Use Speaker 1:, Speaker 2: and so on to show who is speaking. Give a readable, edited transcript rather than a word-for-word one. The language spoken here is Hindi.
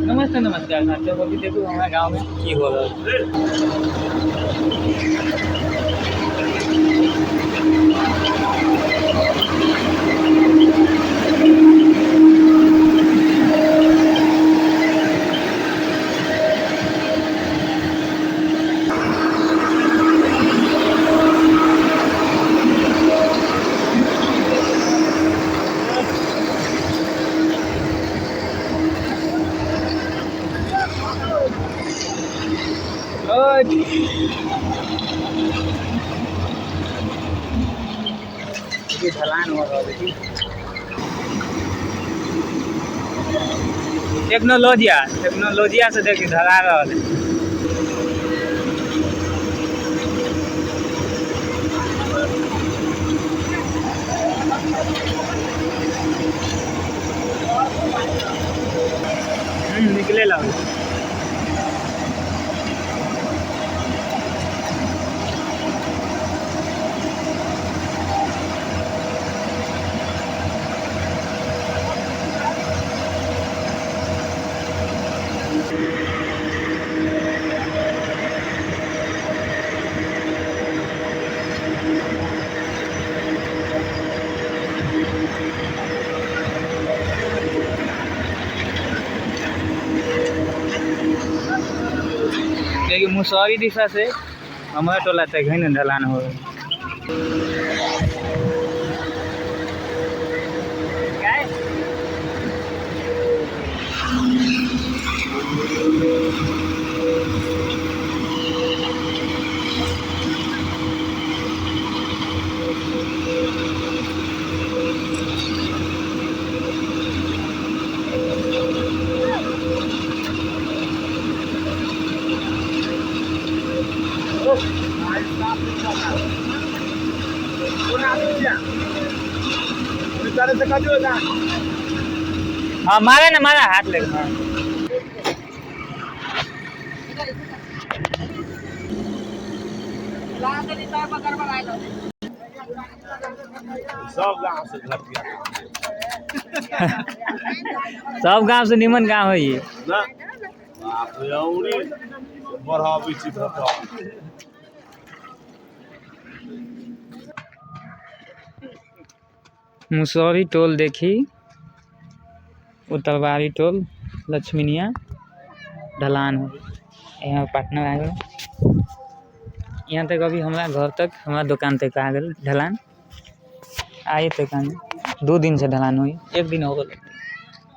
Speaker 1: नमस्ते नमस्कार साथियों, अभी देखो हमारे गांव में की हो रहा है ढलान हो रहा है। टेक्नोलॉजिया से देखिए ढला रहा है। निकले लगे देखिए मुसहरी दिशा से हमारे टोला तक है ना ढलान हो रहा हाँ मारे ना मारा हाथ ले सब गांव से निमन गांव है ये मुसहरी टोल देखी उत्तरवारी टोल लक्ष्मीनिया ढलान हो यहाँ पटना आ गए। यहाँ तक अभी हमारा घर तक हमारा दुकान तक आ गए ढलान आए तक 2 दिन से ढलान हुई 1 दिन हो गए।